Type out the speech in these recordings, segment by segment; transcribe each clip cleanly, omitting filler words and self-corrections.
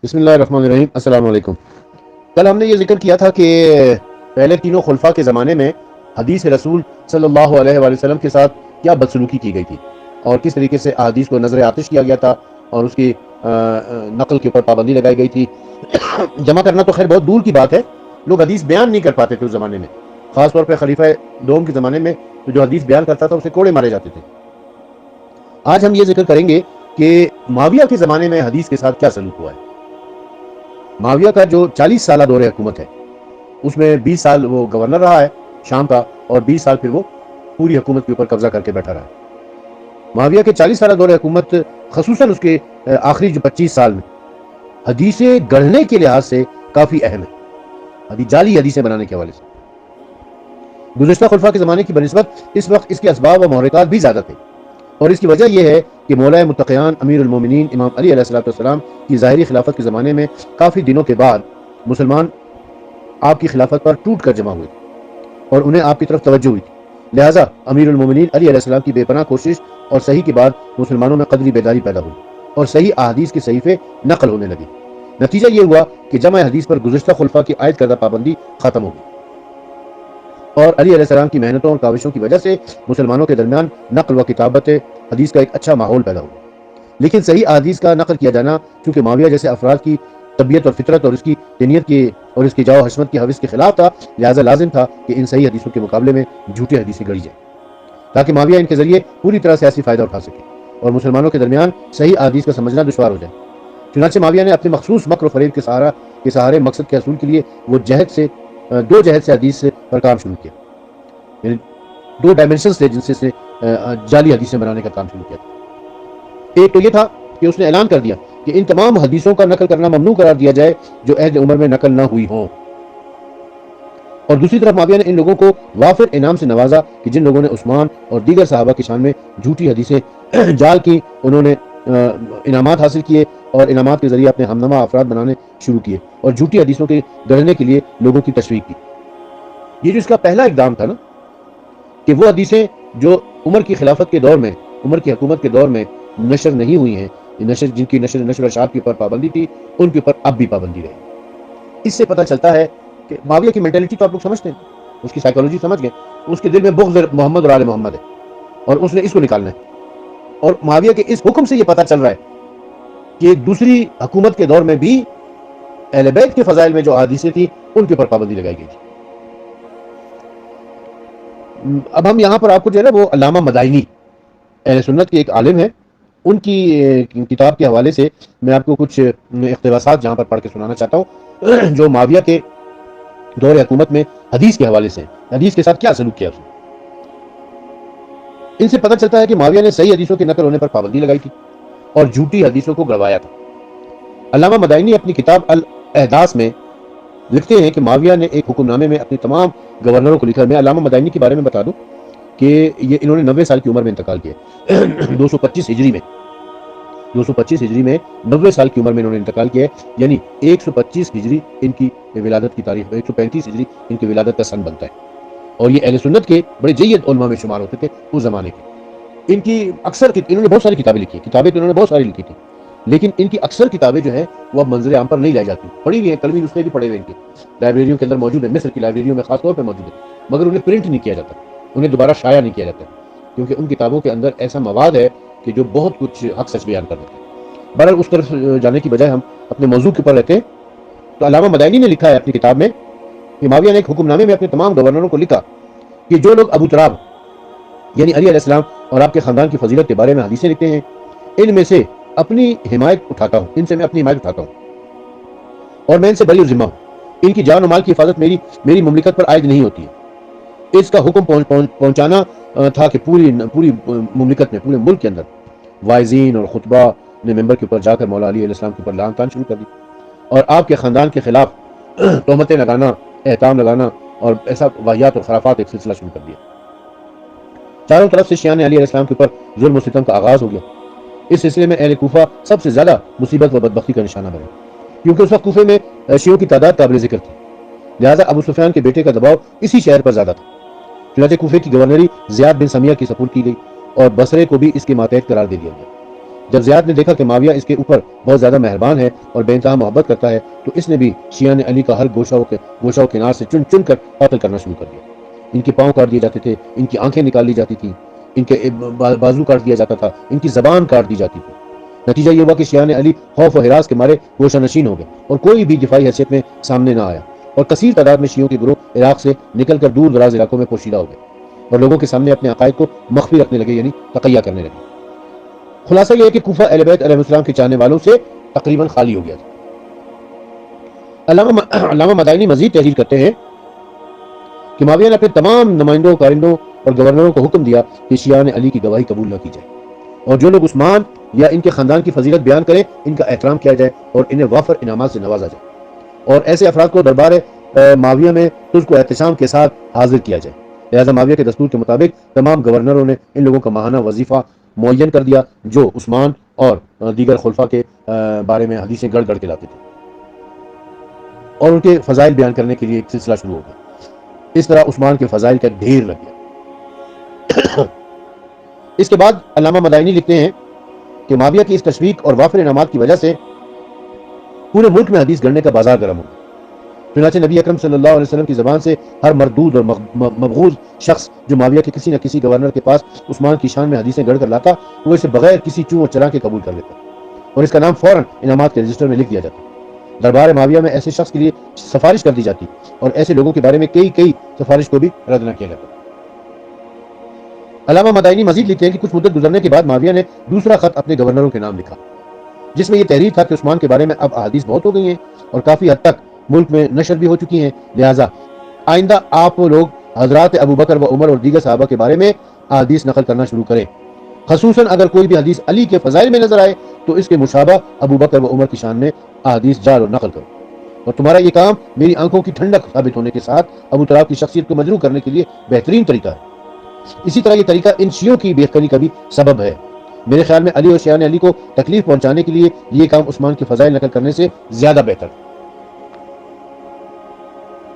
بسم اللہ الرحمن الرحیم۔ السلام علیکم۔ کل ہم نے یہ ذکر کیا تھا کہ پہلے تینوں خلفاء کے زمانے میں حدیث رسول صلی اللہ علیہ وآلہ وسلم کے ساتھ کیا بدسلوکی کی گئی تھی اور کس طریقے سے احادیث کو نظر آتش کیا گیا تھا اور اس کی نقل کے اوپر پابندی لگائی گئی تھی۔ جمع کرنا تو خیر بہت دور کی بات ہے، لوگ حدیث بیان نہیں کر پاتے تھے اس زمانے میں، خاص طور پہ خلیفہ دوم کے زمانے میں جو حدیث بیان کرتا تھا اسے کوڑے مارے جاتے تھے۔ آج ہم یہ ذکر کریں گے کہ معاویہ کے زمانے میں حدیث کے ساتھ کیا سلوک ہوا ہے۔ معاویہ کا جو 40 سالہ دور حکومت ہے اس میں 20 سال وہ گورنر رہا ہے شام کا، اور 20 سال پھر وہ پوری حکومت کے اوپر قبضہ کر کے بیٹھا رہا ہے۔ معاویہ کے 40 سالہ دور حکومت، خصوصاً اس کے آخری جو 25 سال میں، حدیثیں گڑھنے کے لحاظ سے کافی اہم ہے، جعلی حدیثیں بنانے کے حوالے سے۔ گزشتہ خلفاء کے زمانے کی بنسبت اس وقت اس کے اسباب و محرکات بھی زیادہ تھے، اور اس کی وجہ یہ ہے کہ مولا متقیان امیر المومنین امام علی علیہ السلام کی ظاہری خلافت کے زمانے میں کافی دنوں کے بعد مسلمان آپ کی خلافت پر ٹوٹ کر جمع ہوئے اور انہیں آپ کی طرف توجہ ہوئی تھی، لہٰذا امیر المومنین علی علیہ السلام کی بے پناہ کوشش اور صحیح کے بعد مسلمانوں میں قدری بیداری پیدا ہوئی اور صحیح احادیث کے صحیفے نقل ہونے لگے۔ نتیجہ یہ ہوا کہ جمع حدیث پر گزشتہ خلفاء کی عائد کردہ پابندی ختم ہو گئی، اور علی علیہ السلام کی محنتوں اور کاوشوں کی وجہ سے مسلمانوں کے درمیان نقل و کتابت حدیث کا ایک اچھا ماحول پیدا ہوا۔ لیکن صحیح احادیث کا نقل کیا جانا چونکہ معاویہ جیسے افراد کی طبیعت اور فطرت اور اس کی دینیت کی اور اس کی جاؤ حشمت کی حوث کے خلاف تھا، لہٰذا لازم تھا کہ ان صحیح حدیثوں کے مقابلے میں جھوٹی حدیثیں گڑھی جائیں تاکہ معاویہ ان کے ذریعے پوری طرح سیاسی فائدہ اٹھا سکے اور مسلمانوں کے درمیان صحیح احادیث کا سمجھنا دشوار ہو جائے۔ چنانچہ معاویہ نے اپنے مخصوص مکر و فریب کے سہارے مقصد کے حصول کے لیے وہ دو جہد سے حدیث پر کام شروع کیا، یعنی دو ڈائمنشنز تھے جن سے جعلی حدیثیں بنانے کا کام شروع کیا تھا۔ ایک تو یہ تھا کہ اس نے اعلان کر دیا کہ ان تمام حدیثوں کا نقل کرنا ممنوع قرار دیا جائے جو عہد عمر میں نقل نہ ہوئی ہوں، اور دوسری طرف معاویہ نے ان لوگوں کو وافر انعام سے نوازا کہ جن لوگوں نے عثمان اور دیگر صحابہ کی شان میں جھوٹی حدیثیں جعل کی، انہوں نے انعامات حاصل کیے اور انعامات کے ذریعے اپنے ہمنما افراد بنانے شروع کیے اور جھوٹی حدیثوں کے گڑھنے کے لیے لوگوں کی تشویق کی۔ یہ جو اس کا پہلا اقدام تھا نا کہ وہ حدیثیں جو عمر کی خلافت کے دور میں، عمر کی حکومت کے دور میں نشر نہیں ہوئی ہیں، جن کی نشر و اشاعت کے اوپر پابندی تھی، ان کے اوپر اب بھی پابندی رہے۔ اس سے پتہ چلتا ہے کہ معاویہ کی مینٹلٹی تو آپ لوگ سمجھتے ہیں، اس کی سائیکالوجی سمجھ گئے، اس کے دل میں بغض محمد اور آل محمد ہے اور اس نے اس کو نکالنا ہے۔ اور معاویہ کے اس حکم سے یہ پتہ چل رہا ہے کہ دوسری حکومت کے دور میں بھی اہل بیت کے فضائل میں جو احادیثیں تھیں ان کے اوپر پابندی لگائی گئی تھی۔ اب ہم یہاں پر آپ کو جو ہے نا وہ علامہ مدائنی اہل سنت کے ایک عالم ہیں، ان کی کتاب کے حوالے سے میں آپ کو کچھ اقتباسات جہاں پر پڑھ کے سنانا چاہتا ہوں جو معاویہ کے دور حکومت میں حدیث کے حوالے سے، حدیث کے ساتھ کیا سلوک کیا اس نے۔ ان سے پتہ چلتا ہے کہ معاویہ نے صحیح حدیثوں کے نقل ہونے پر پابندی لگائی تھی اور جھوٹی حدیثوں کو گڑوایا تھا۔ علامہ مدائنی اپنی کتاب الاحداث میں لکھتے ہیں کہ معاویہ نے ایک حکم نامے میں اپنے تمام گورنروں کو لکھا۔ میں علامہ مدائنی کے بارے میں بتا دوں کہ انہوں نے 90 سال کی عمر میں انتقال کیا، 225 ہجری میں 90 سال کی عمر میں انہوں نے انتقال کیا ہے، یعنی 125 ہجری ان کی ولادت کی تاریخ، 135 ہجری ان کی ولادت کا سن بنتا ہے، اور یہ اہل سنت کے بڑے جید علماء میں شمار ہوتے تھے اس زمانے کے۔ ان کی اکثر انہوں نے بہت ساری کتابیں لکھی، کتابیں تو انہوں نے بہت ساری لکھی تھی، لیکن ان کی اکثر کتابیں جو ہیں وہ اب منظر عام پر نہیں لائی جاتی، پڑھی ہوئی ہیں، قلمی نسخے بھی پڑے ہوئے ان کے لائبریریوں کے اندر موجود ہیں، مصر کی لائبریریوں میں خاص طور پہ موجود ہے، مگر انہیں پرنٹ نہیں کیا جاتا، انہیں دوبارہ شائع نہیں کیا جاتا، کیونکہ ان کتابوں کے اندر ایسا مواد ہے کہ جو بہت کچھ حق سچ بیان کر دیتا ہے۔ بہرحال اس طرف جانے کی بجائے ہم اپنے موضوع کے اوپر رہتے ہیں۔ تو علامہ مدائنی نے لکھا ہے اپنی کتاب میں کہ معاویہ نے ایک حکم نامے میں اپنے تمام گورنروں کو لکھا کہ جو لوگ ابو تراب یعنی علی علیہ السلام اور آپ کے خاندان کی فضیلت کے بارے میں حدیثیں لکھتے ہیں، ان میں سے اپنی حمایت اٹھاتا ہوں، ان سے میں اپنی حمایت اٹھاتا ہوں اور میں ان سے بری ذمہ ہوں۔ ان کی جان و مال کی حفاظت میری مملکت پر عائد نہیں ہوتی ہے۔ اس کا حکم پہنچانا تھا کہ پوری مملکت میں، پورے ملک کے اندر واعظین اور خطبہ نے ممبر کے اوپر جا کر مولا علی علیہ السلام کے اوپر لعن طعن شروع کر دی اور آپ کے خاندان کے خلاف تہمتیں لگانا، احکام لگانا اور ایسا واہیات اور خرافات ایک سلسلہ شروع کر دیا۔ چاروں طرف سے شیعان علی علیہ السلام کے اوپر ظلم و ستم کا آغاز ہو گیا۔ اس سلسلے میں اہل کوفہ سب سے زیادہ مصیبت و بدبختی کا نشانہ بنے، کیونکہ اس وقت کوفے میں شیعوں کی تعداد قابل ذکر تھی، لہذا ابو سفیان کے بیٹے کا دباؤ اسی شہر پر زیادہ تھا۔ چنانچہ کوفے کی گورنری زیاد بن سمیہ کی سپرد کی گئی اور بصرے کو بھی اس کے ماتحت قرار دے دیا گیا۔ جب زیاد نے دیکھا کہ معاویہ اس کے اوپر بہت زیادہ مہربان ہے اور بے انتہا محبت کرتا ہے تو اس نے بھی شیعان علی کا ہر گوشہ و کنار سے چن چن کر قتل کرنا شروع کر دیا۔ ان کے پاؤں کاٹ دیے جاتے تھے، ان کی آنکھیں نکال لی جاتی تھیں، ان کے بازو کاٹ دیا جاتا تھا، ان کی زبان کاٹ دی جاتی تھی۔ نتیجہ یہ ہوا کہ شیعان علی خوف و ہراس کے مارے گوشہ نشین ہو گئے اور کوئی بھی دفاعی حیثیت میں سامنے نہ آیا، اور کثیر تعداد میں شیعوں کے گروہ عراق سے نکل کر دور دراز علاقوں میں پوشیدہ ہو گئے اور لوگوں کے سامنے اپنے عقائد کو مخفی رکھنے لگے، یعنی تقیہ کرنے لگے۔ خلاصہ یہ ہے کہ کوفہ اہل بیت علیہ السلام کے چاہنے والوں سے تقریباً خالی ہو گیا تھا۔ علامہ مدائنی مزید تحریر کرتے ہیں کہ معاویہ نے اپنے تمام نمائندوں، کارندوں اور گورنروں کو حکم دیا کہ شیعان علی کی گواہی قبول نہ کی جائے، اور جو لوگ عثمان یا ان کے خاندان کی فضیلت بیان کریں ان کا احترام کیا جائے اور انہیں وافر انعامات سے نوازا جائے، اور ایسے افراد کو دربار معاویہ میں تجھ و احتشام کے ساتھ حاضر کیا جائے۔ لہذا معاویہ کے دستور کے مطابق تمام گورنروں نے ان لوگوں کا ماہانہ وظیفہ معین کر دیا جو عثمان اور دیگر خلفاء کے بارے میں حدیثیں گڑھ گڑھ کے لاتے تھے، اور ان کے فضائل بیان کرنے کے لیے ایک سلسلہ شروع ہو گیا۔ اس طرح عثمان کے فضائل کا ڈھیر لگ گیا۔ اس کے بعد علامہ مدائنی لکھتے ہیں کہ معاویہ کی اس تشویق اور وافر انعامات کی وجہ سے پورے ملک میں حدیث گڑھنے کا بازار گرم ہو گیا۔ چنانچہ نبی اکرم صلی اللہ علیہ وسلم کی زبان سے ہر مردود اور مبغوض شخص جو معاویہ کے کسی نہ کسی گورنر کے پاس عثمان کی شان میں حدیثیں گڑھ کر لاتا، وہ اسے بغیر کسی چوں اور چرا کے قبول کر لیتا اور اس کا نام فوراً انعامات کے رجسٹر میں لکھ دیا جاتا۔ دربار معاویہ میں ایسے شخص کے لیے سفارش کر دی جاتی اور ایسے لوگوں کے بارے میں کئی سفارش کو بھی رد نہ کیا جاتا۔ علامہ مدائنی مزید لکھتے ہیں کہ کچھ مدت گزرنے کے بعد معاویہ نے دوسرا خط اپنے گورنروں کے نام لکھا، جس میں یہ تحریر تھا کہ عثمان کے بارے میں اب احادیث بہت ہو گئی ہیں اور کافی حد تک ملک میں نشر بھی ہو چکی ہیں، لہٰذا آئندہ آپ لوگ حضرات ابو بکر و عمر اور دیگر صحابہ کے بارے میں احادیث نقل کرنا شروع کریں، خصوصاً اگر کوئی بھی حدیث علی کے فضائل میں نظر آئے تو اس کے مشابہ ابو بکر و عمر کی شان میں احادیث جار اور نقل کرو، اور تمہارا یہ کام میری آنکھوں کی ٹھنڈک ثابت ہونے کے ساتھ ابو طراب کی شخصیت کو مجروح کرنے کے لیے بہترین طریقہ ہے۔ اسی طرح یہ طریقہ ان شیعوں کی بے عقلی کا بھی سبب ہے۔ میرے خیال میں علی اور شیعان علی کو تکلیف پہنچانے کے لیے یہ کام عثمان کے فضائل نقل کرنے سے زیادہ بہتر ہے۔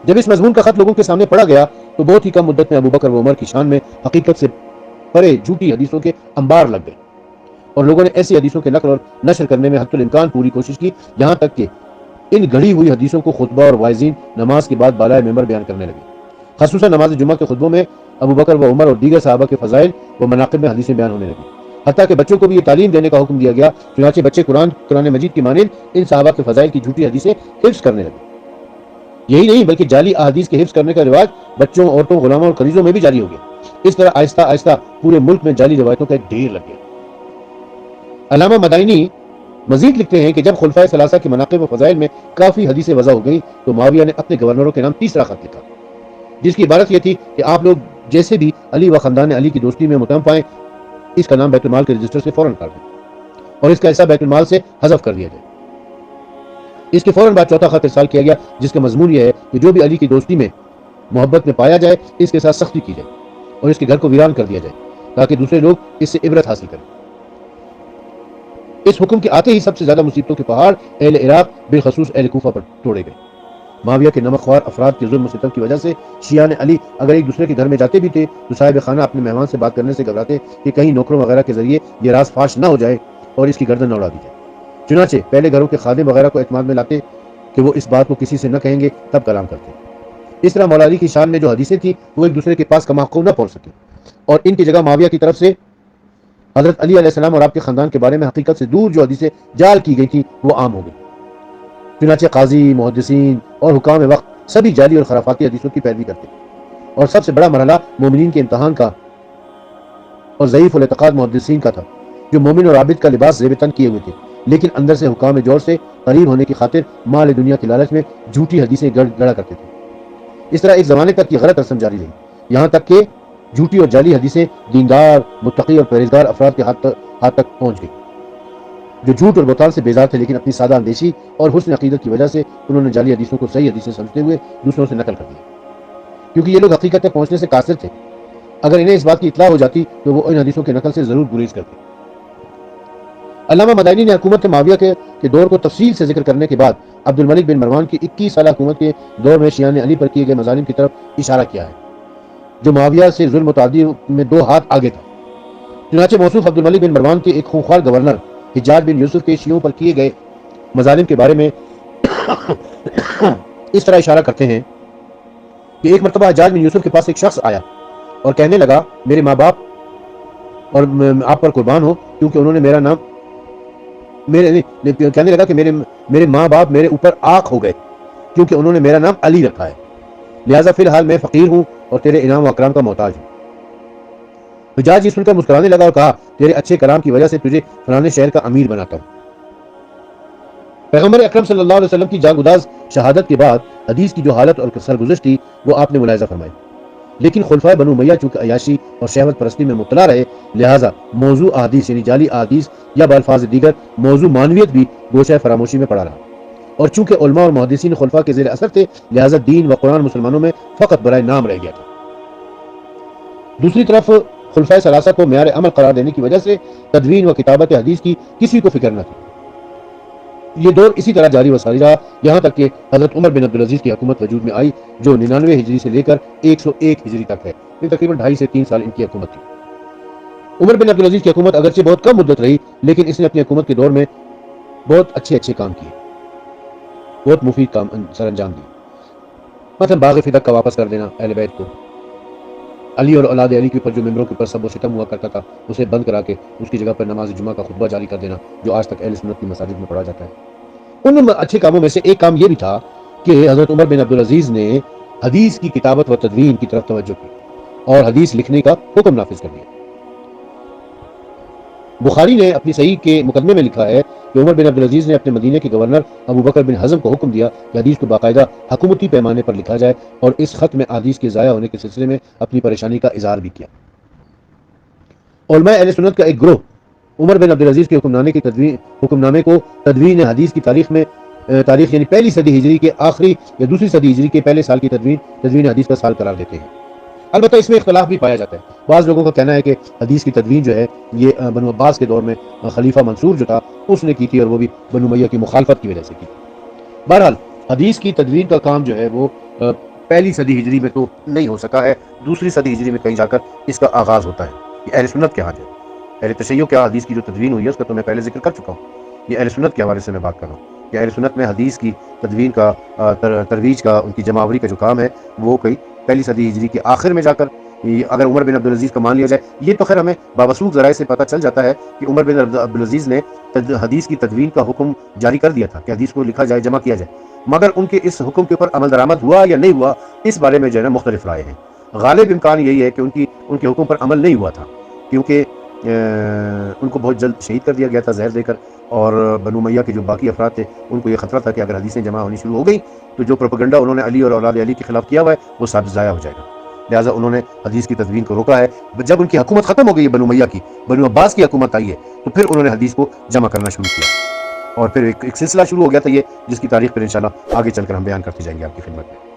جب اس مضمون کا خط لوگوں کے سامنے پڑا گیا تو بہت ہی کم مدت میں ابو بکر و عمر کی شان میں حقیقت سے پرے جھوٹی حدیثوں کے انبار لگ گئے، اور لوگوں نے ایسی حدیثوں کے نقل اور نشر کرنے میں حد الامکان پوری کوشش کی، یہاں تک کہ ان گھڑی ہوئی حدیثوں کو خطبہ اور واعظین نماز کے بعد بالائے ممبر بیان کرنے لگے۔ خصوصاً نماز جمعہ کے خطبوں میں ابو بکر و عمر اور دیگر صحابہ کے فضائل و مناقب میں حدیثیں بیان ہونے لگی، حتیٰ کہ بچوں کو بھی یہ تعلیم دینے کا حکم دیا گیا، چنانچہ بچے قرآن مجید کی مانند ان صحابہ کے فضائل کی جھوٹی حدیثیں حفظ کرنے لگے۔ یہی نہیں بلکہ جعلی احادیث کے حفظ کرنے کا رواج بچوں، عورتوں، غلاموں اور کنیزوں میں بھی جاری ہو گیا۔ اس طرح آہستہ آہستہ پورے ملک میں جعلی روایتوں کا ایک ڈھیر لگ گیا۔ علامہ مدائنی مزید لکھتے ہیں کہ جب خلفائے ثلاثہ کے مناقب و فضائل میں کافی حدیثیں وضع ہو گئیں تو معاویہ نے اپنے گورنروں کے نام تیسرا خط لکھا، جس کی عبارت یہ تھی کہ آپ لوگ جیسے بھی علی و خاندان علی کی دوستی میں متهم پائیں، اس کا نام بیت المال کے رجسٹر سے فوراً کاٹ دیں اور اس کا حصہ بیت المال سے حذف کر دیا جائے۔ اس کے فوراً بعد چوتھا خط ارسال کیا گیا، جس کا مضمون یہ ہے کہ جو بھی علی کی دوستی میں محبت میں پایا جائے اس کے ساتھ سختی کی جائے اور اس کے گھر کو ویران کر دیا جائے تاکہ دوسرے لوگ اس سے عبرت حاصل کریں۔ اس حکم کے آتے ہی سب سے زیادہ مصیبتوں کے پہاڑ اہل عراق بالخصوص اہل کوفہ پر توڑے گئے۔ معاویہ کے نمک خوار افراد کے ظلم و ستم کی وجہ سے شیعان علی اگر ایک دوسرے کے گھر میں جاتے بھی تھے تو صاحب خانہ اپنے مہمان سے بات کرنے سے گھبراتے کہ کہیں نوکروں وغیرہ کے ذریعے یہ راز فاش نہ ہو جائے اور اس کی گردن نہ اڑا دی جائے۔ چنانچہ پہلے گھروں کے خادم وغیرہ کو اعتماد میں لاتے کہ وہ اس بات کو کسی سے نہ کہیں گے، تب کلام کرتے۔ اس طرح مولا علی کی شان میں جو حدیثیں تھیں وہ ایک دوسرے کے پاس کماخو نہ پہنچ سکیں، اور ان کی جگہ معاویہ کی طرف سے حضرت علی علیہ السلام اور آپ کے خاندان کے بارے میں حقیقت سے دور جو حدیثیں جعل کی گئی تھیں وہ عام ہو گئی۔ چنانچہ قاضی، محدثین اور حکام وقت سبھی جعلی اور خرافاتی حدیثوں کی پیروی کرتے، اور سب سے بڑا مرحلہ مومنین کے امتحان کا اور ضعیف الاعتقاد محدثین کا تھا، جو مومن اور عابد کا لباس زیب تن کیے ہوئے تھے لیکن اندر سے حکام جور سے قریب ہونے کی خاطر مال دنیا کی لالچ میں جھوٹی حدیثیں گڑا کرتے تھے۔ اس طرح ایک زمانے تک یہ غلط رسم جاری رہی، یہاں تک کہ جھوٹی اور جعلی حدیثیں دیندار، متقی اور پرہیزگار افراد کے ہاتھ تک پہنچ گئی، جو جھوٹ اور بہتان سے بیزار تھے، لیکن اپنی سادہ اندیشی اور حسن عقیدت کی وجہ سے انہوں نے جعلی حدیثوں کو صحیح حدیثیں سمجھتے ہوئے دوسروں سے نقل کر دیا، کیونکہ یہ لوگ حقیقت تک پہنچنے سے قاصر تھے۔ اگر انہیں اس بات کی اطلاع ہو جاتی تو وہ ان حدیثوں کے نقل سے ضرور گریز کرتے۔ علامہ مدائنی نے حکومت معاویہ کے دور کو تفصیل سے ذکر کرنے کے بعد عبد الملک بن مروان کی 21 سالہ حکومت کے دور میں شیعان علی پر کیے گئے مظالم کی طرف اشارہ کیا ہے، جو معاویہ سے ظلم و تعدی میں 2 ہاتھ آگے تھا۔ چنانچہ موصوف عبد الملک بن مروان کے ایک خونخوار گورنر حجاج بن یوسف کے شیعوں پر کیے گئے مظالم کے بارے میں اس طرح اشارہ کرتے ہیں کہ ایک مرتبہ حجاج بن یوسف کے پاس ایک شخص آیا اور کہنے لگا میرے ماں باپ اور آپ پر قربان ہو کیونکہ انہوں نے میرا نام کہنے لگا کہ میرے ماں باپ میرے اوپر آنکھ ہو گئے کیونکہ انہوں نے میرا نام علی رکھا ہے، لہٰذا فی الحال میں فقیر ہوں اور تیرے انعام و اکرام کا محتاج ہوں۔ حجاج یہ سن کر مسکرانے لگا اور کہا تیرے اچھے کلام کی وجہ سے تجھے فلانے شہر کا امیر بناتا ہوں۔ پیغمبر اکرم صلی اللہ علیہ وسلم کی جاگوداز شہادت کے بعد حدیث کی جو حالت اور سرگزشت تھی وہ آپ نے ملاحظہ فرمائی، لیکن خلفائے بنو امیہ چونکہ عیاشی اور شہوت پرستی میں مبتلا رہے، لہٰذا موضوع احادیث یعنی جعلی احادیث یا بالفاظ دیگر موضوع معنویت بھی گوشہ فراموشی میں پڑا رہا، اور چونکہ علماء اور محدثین خلفاء کے زیر اثر تھے، لہٰذا دین و قرآن مسلمانوں میں فقط برائے نام رہ گیا تھا۔ دوسری طرف خلفائے ثلاثہ کو معیار عمل قرار دینے کی وجہ سے تدوین و کتابت حدیث کی کسی کو فکر نہ تھی۔ یہ دور اسی طرح جاری و ساری رہا یہاں تک کہ حضرت عمر بن عبدالعزیز کی حکومت وجود میں آئی جو 99 ہجری سے لے کر 101 ہجری تک ہے، یہ تقریباً 2.5 سے 3 سال ان کی حکومت تھی۔ عمر بن عبدالعزیز کی حکومت اگرچہ بہت کم مدت رہی، لیکن اس نے اپنی حکومت کے دور میں بہت اچھے کام کیے، بہت مفید کام سر انجام دیے۔ مثلا باغ فدق کا واپس کر دینا اہل بیت کو، علی اور اولاد علی کے اوپر جو ممبروں کے اوپر سب و ستم ہوا کرتا تھا اسے بند کرا کے اس کی جگہ پر نماز جمعہ کا خطبہ جاری کر دینا جو آج تک اہل سنت کی مساجد میں پڑھا جاتا ہے۔ ان اچھے کاموں میں سے ایک کام یہ بھی تھا کہ حضرت عمر بن عبدالعزیز نے حدیث کی کتابت و تدوین کی طرف توجہ کی اور حدیث لکھنے کا حکم نافذ کر دیا۔ بخاری نے اپنی صحیح کے مقدمے میں لکھا ہے کہ عمر بن عبدالعزیز نے اپنے مدینے کے گورنر ابو بکر بن حزم کو حکم دیا کہ حدیث کو باقاعدہ حکومتی پیمانے پر لکھا جائے، اور اس خط میں حدیث کے ضائع ہونے کے سلسلے میں اپنی پریشانی کا اظہار بھی کیا۔ علماء اہل سنت کا ایک گروہ عمر بن عبدالعزیز کے حکم نامے کو تدوین حدیث کی تاریخ یعنی پہلی صدی ہجری کے آخری یا دوسری صدی ہجری کے پہلے سال کی تدوین حدیث کا سال قرار دیتے ہیں۔ البتہ اس میں اختلاف بھی پایا جاتا ہے، بعض لوگوں کا کہنا ہے کہ حدیث کی تدوین جو ہے یہ بنو عباس کے دور میں خلیفہ منصور جو تھا اس نے کی تھی، اور وہ بھی بنو امیہ کی مخالفت کی وجہ سے کی۔ بہرحال حدیث کی تدوین کا کام جو ہے وہ پہلی صدی ہجری میں تو نہیں ہو سکا ہے، دوسری صدی ہجری میں کہیں جا کر اس کا آغاز ہوتا ہے۔ یہ اہل سنت کے ہاں ہے، اہل تشیع کے حدیث کی جو تدوین ہوئی ہے اس کا تو میں پہلے ذکر کر چکا ہوں، یہ اہل سنت کے حوالے سے میں بات کر رہا ہوں کہ اہل سنت میں حدیث کی تدوین کا ترویج کا ان کی جمع آوری کا جو کام ہے وہ کئی پہلی صدی ہجری کے آخر میں جا کر، اگر عمر بن عبدالعزیز کا مان لیا جائے، یہ تو خیر ہمیں بابسوخ ذرائع سے پتہ چل جاتا ہے کہ عمر بن عبدالعزیز نے حدیث کی تدوین کا حکم جاری کر دیا تھا کہ حدیث کو لکھا جائے، جمع کیا جائے، مگر ان کے اس حکم کے اوپر عمل درآمد ہوا یا نہیں ہوا اس بارے میں جو ہے نا مختلف رائے ہیں۔ غالب امکان یہی ہے کہ ان کے حکم پر عمل نہیں ہوا تھا، کیونکہ ان کو بہت جلد شہید کر دیا گیا تھا زہر دے کر، اور بنو امیہ کے جو باقی افراد تھے ان کو یہ خطرہ تھا کہ اگر حدیثیں جمع ہونی شروع ہو گئی تو جو پروپیگنڈا انہوں نے علی اور اولاد علی کے خلاف کیا ہوا ہے وہ سب ضائع ہو جائے گا، لہٰذا انہوں نے حدیث کی تدوین کو روکا ہے۔ جب ان کی حکومت ختم ہو گئی ہے بنو امیہ کی، بنو عباس کی حکومت آئی ہے، تو پھر انہوں نے حدیث کو جمع کرنا شروع کیا، اور پھر ایک سلسلہ شروع ہو گیا تھا یہ، جس کی تاریخ پھر انشاءاللہ آگے چل کر ہم بیان کرتے جائیں گے آپ کی خدمت میں۔